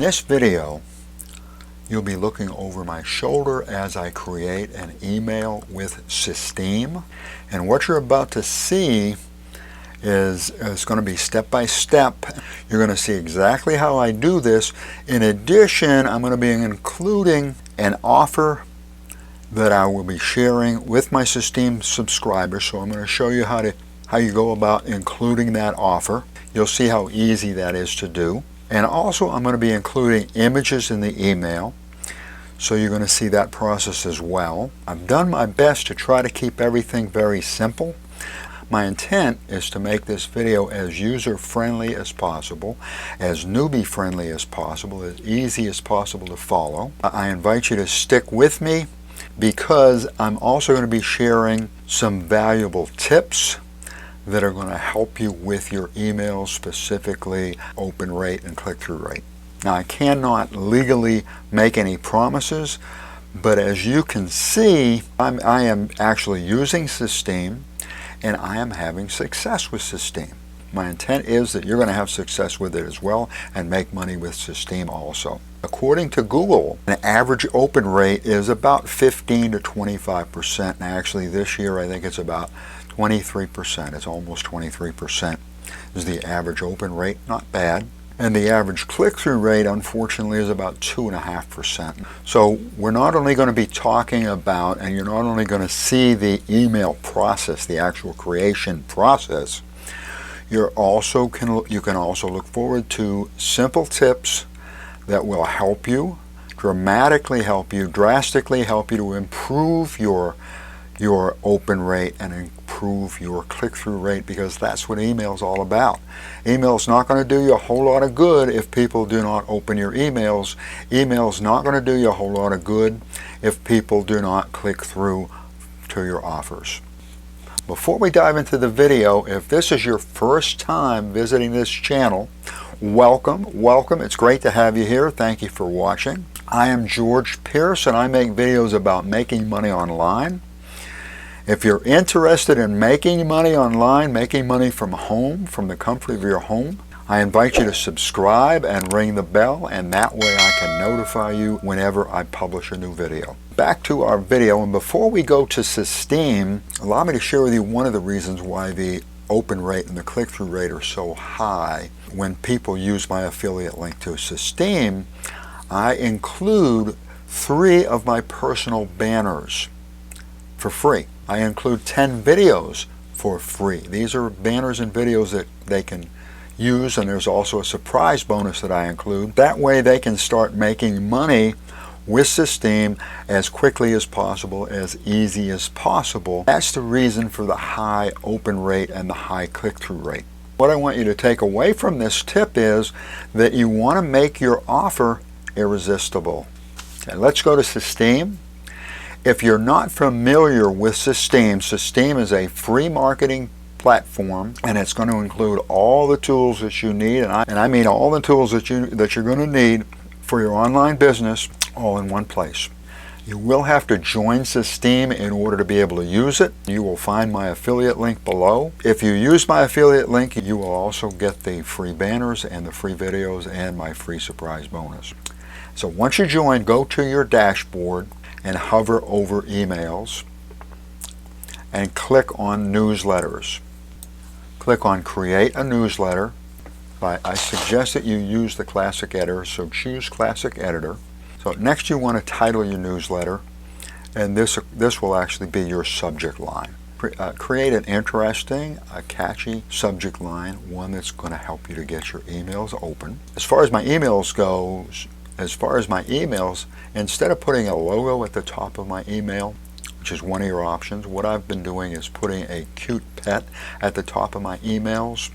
In this video, you'll be looking over my shoulder as I create an email with Systeme. And what you're about to see is going to be step by step. You're going to see exactly how I do this. In addition, I'm going to be including an offer that I will be sharing with my Systeme subscribers. So I'm going to show you how you go about including that offer. You'll see how easy that is to do. And also I'm going to be including images in the email. So you're going to see that process as well. I've done my best to try to keep everything very simple. My intent is to make this video as user-friendly as possible, as newbie-friendly as possible, as easy as possible to follow. I invite you to stick with me because I'm also going to be sharing some valuable tips that are going to help you with your emails, specifically open rate and click-through rate. Now, I cannot legally make any promises, but as you can see, I am actually using Systeme, and I am having success with Systeme. My intent is that you're going to have success with it as well and make money with Systeme also. According to Google, an average open rate is about 15 to 25%. And actually this year I think it's about 23%. It's almost 23% is the average open rate. Not bad. And the average click-through rate, unfortunately, is about 2.5%. So we're not only going to be talking about, and you're not only going to see the email process, the actual creation process, you can also look forward to simple tips that will help you, drastically help you to improve your open rate and improve your click-through rate, because that's what email is all about. Email is not going to do you a whole lot of good if people do not open your emails. Email is not going to do you a whole lot of good if people do not click through to your offers. Before we dive into the video, if this is your first time visiting this channel, welcome. It's great to have you here. Thank you for watching. I am George Pierce, and I make videos about making money online. If you're interested in making money online, making money from home, from the comfort of your home, I invite you to subscribe and ring the bell, and that way I can notify you whenever I publish a new video. Back to our video, and before we go to Systeme, allow me to share with you one of the reasons why the open rate and the click-through rate are so high when people use my affiliate link to Systeme. I include 3 of my personal banners for free. I include 10 videos for free. These are banners and videos that they can use, and there's also a surprise bonus that I include. That way they can start making money with Systeme as quickly as possible, as easy as possible. That's the reason for the high open rate and the high click-through rate. What I want you to take away from this tip is that you want to make your offer irresistible. Okay, let's go to Systeme. If you're not familiar with Systeme, Systeme is a free marketing platform, and it's going to include all the tools that you need, and I mean all the tools that you're going to need for your online business, all in one place. You will have to join Systeme in order to be able to use it. You will find my affiliate link below. If you use my affiliate link, you will also get the free banners and the free videos and my free surprise bonus. So once you join, go to your dashboard and hover over emails and click on newsletters. Click on create a newsletter. I suggest that you use the classic editor, so choose classic editor. So next you want to title your newsletter, and this will actually be your subject line. Create an interesting, catchy subject line, one that's going to help you to get your emails open. As far as my emails, instead of putting a logo at the top of my email, which is one of your options, what I've been doing is putting a cute pet at the top of my emails.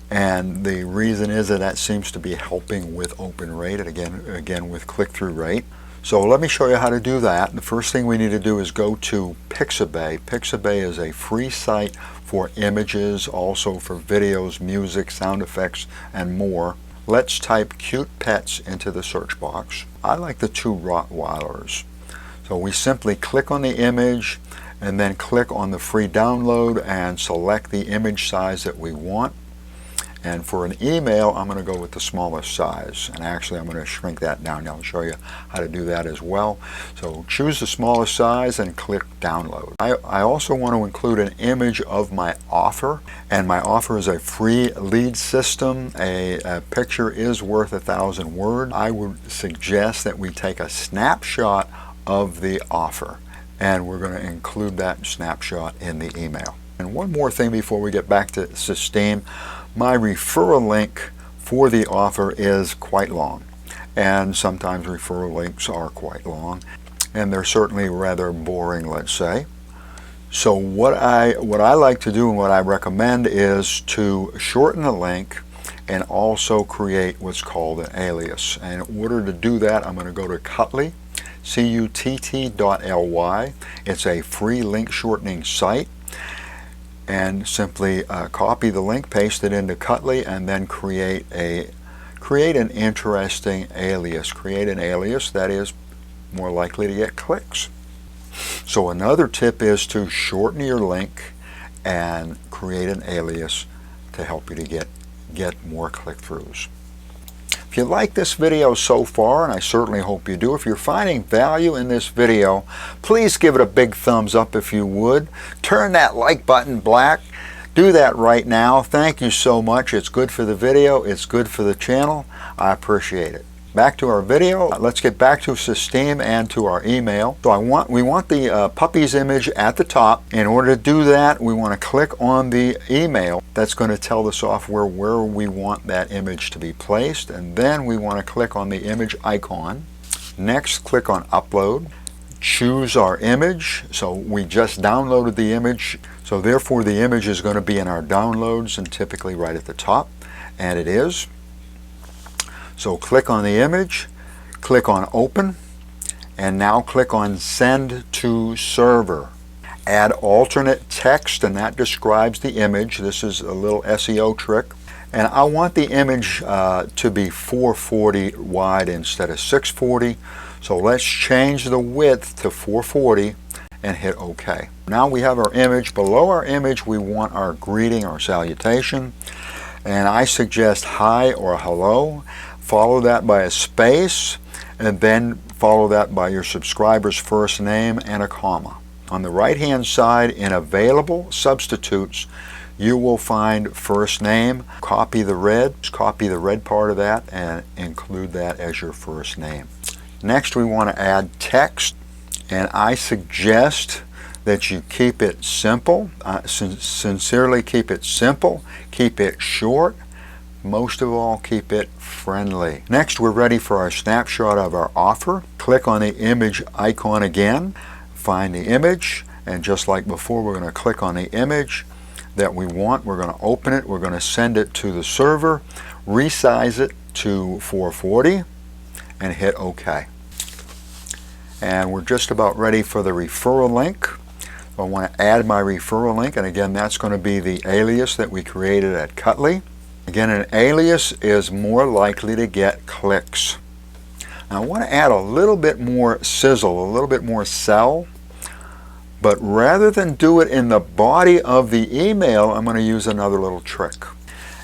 And the reason is that seems to be helping with open rate, and again with click-through rate. So let me show you how to do that. The first thing we need to do is go to Pixabay. Pixabay is a free site for images, also for videos, music, sound effects, and more. Let's type cute pets into the search box. I like the 2 Rottweilers. So we simply click on the image and then click on the free download and select the image size that we want. And for an email, I'm going to go with the smallest size. And actually, I'm going to shrink that down. I'll show you how to do that as well. So choose the smallest size and click download. I also want to include an image of my offer. And my offer is a free lead system. A picture is worth 1,000 words. I would suggest that we take a snapshot of the offer. And we're going to include that snapshot in the email. And one more thing before we get back to Systeme. My referral link for the offer is quite long, and sometimes referral links are quite long, and they're certainly rather boring, let's say. So what I like to do and what I recommend is to shorten the link and also create what's called an alias. And in order to do that, I'm going to go to Cutly, cutt.ly. It's a free link shortening site. And simply copy the link, paste it into Cutly, and then create an interesting alias. Create an alias that is more likely to get clicks. So another tip is to shorten your link and create an alias to help you to get more click-throughs. If you like this video so far, and I certainly hope you do, if you're finding value in this video, please give it a big thumbs up if you would. Turn that like button black. Do that right now. Thank you so much. It's good for the video. It's good for the channel. I appreciate it. Back to our video. Let's get back to Systeme and to our email. So we want the puppy's image at the top. In order to do that, we want to click on the email. That's going to tell the software where we want that image to be placed. And then we want to click on the image icon. Next, click on Upload. Choose our image. So we just downloaded the image. So therefore, the image is going to be in our downloads and typically right at the top. And it is. So click on the image, click on Open, and now click on Send to Server. Add alternate text, and that describes the image. This is a little SEO trick. And I want the image to be 440 wide instead of 640. So let's change the width to 440 and hit OK. Now we have our image. Below our image, we want our greeting, our salutation. And I suggest hi or hello. Follow that by a space, and then follow that by your subscriber's first name and a comma. On the right-hand side, in Available Substitutes, you will find first name. Copy the red part of that and include that as your first name. Next, we want to add text, and I suggest that you keep it simple. Sincerely keep it simple, keep it short. Most of all, keep it friendly. Next, we're ready for our snapshot of our offer. Click on the image icon again, find the image, and just like before, we're going to click on the image that we want. We're going to open it. We're going to send it to the server, resize it to 440, and hit OK. And we're just about ready for the referral link. I want to add my referral link, and again, that's going to be the alias that we created at Cutly. Again, an alias is more likely to get clicks. Now I want to add a little bit more sizzle, a little bit more sell, but rather than do it in the body of the email, I'm going to use another little trick.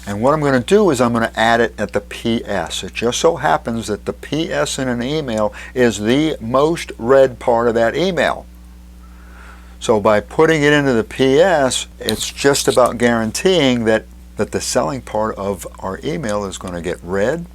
And what I'm going to do is I'm going to add it at the PS. It just so happens that the PS in an email is the most read part of that email. So by putting it into the PS, it's just about guaranteeing that the selling part of our email is going to get read,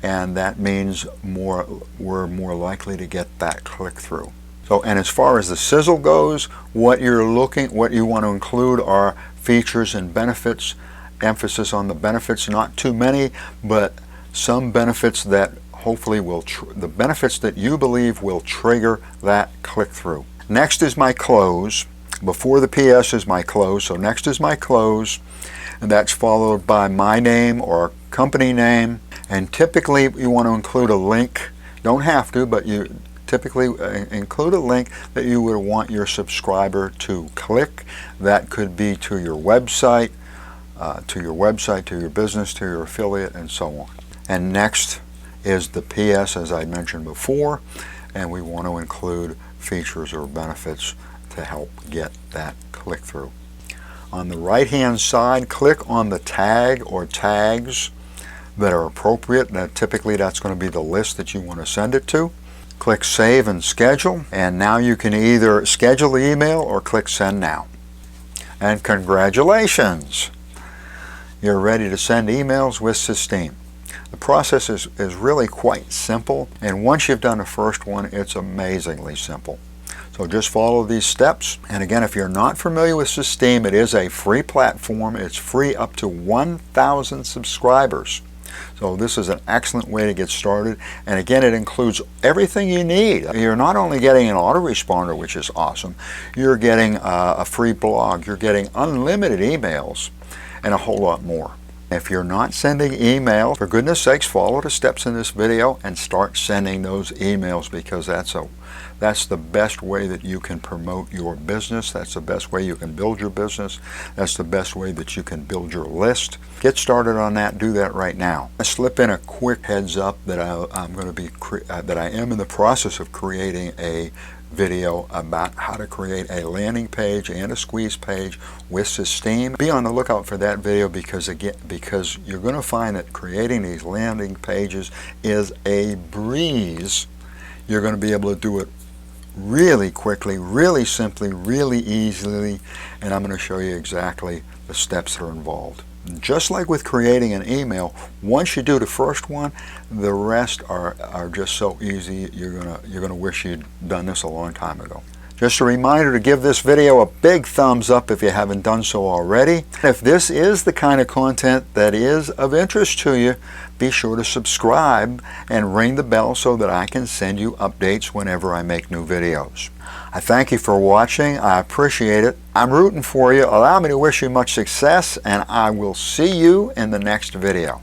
and that means we're more likely to get that click-through. So, and as far as the sizzle goes, what you want to include are features and benefits, emphasis on the benefits, not too many, but some benefits that hopefully the benefits that you believe will trigger that click-through. Next is my close. Before the PS is my close, so next is my close. And that's followed by my name or company name. And typically you want to include a link. Don't have to, but you typically include a link that you would want your subscriber to click. That could be to your website, to your business, to your affiliate, and so on. And next is the PS, as I mentioned before, and we want to include features or benefits to help get that click-through. On the right hand side, click on the tag or tags that are appropriate. Now, typically that's going to be the list that you want to send it to. Click Save and Schedule, and now you can either schedule the email or click Send Now. And congratulations! You're ready to send emails with Systeme. The process is really quite simple, and once you've done the first one, it's amazingly simple. So just follow these steps. And again, if you're not familiar with Systeme, it is a free platform. It's free up to 1,000 subscribers. So this is an excellent way to get started. And again, it includes everything you need. You're not only getting an autoresponder, which is awesome, you're getting a free blog, you're getting unlimited emails, and a whole lot more. If you're not sending email, for goodness sakes, follow the steps in this video and start sending those emails, because that's the best way that you can promote your business. That's the best way you can build your business. That's the best way that you can build your list. Get started on that. Do that right now. I slip in a quick heads up that I am in the process of creating a video about how to create a landing page and a squeeze page with Systeme. Be on the lookout for that video, because you're going to find that creating these landing pages is a breeze. You're going to be able to do it really quickly, really simply, really easily, and I'm going to show you exactly the steps that are involved. Just like with creating an email, once you do the first one, the rest are just so easy. You're gonna wish you'd done this a long time ago. Just a reminder to give this video a big thumbs up if you haven't done so already. If this is the kind of content that is of interest to you, be sure to subscribe and ring the bell so that I can send you updates whenever I make new videos. I thank you for watching. I appreciate it. I'm rooting for you. Allow me to wish you much success, and I will see you in the next video.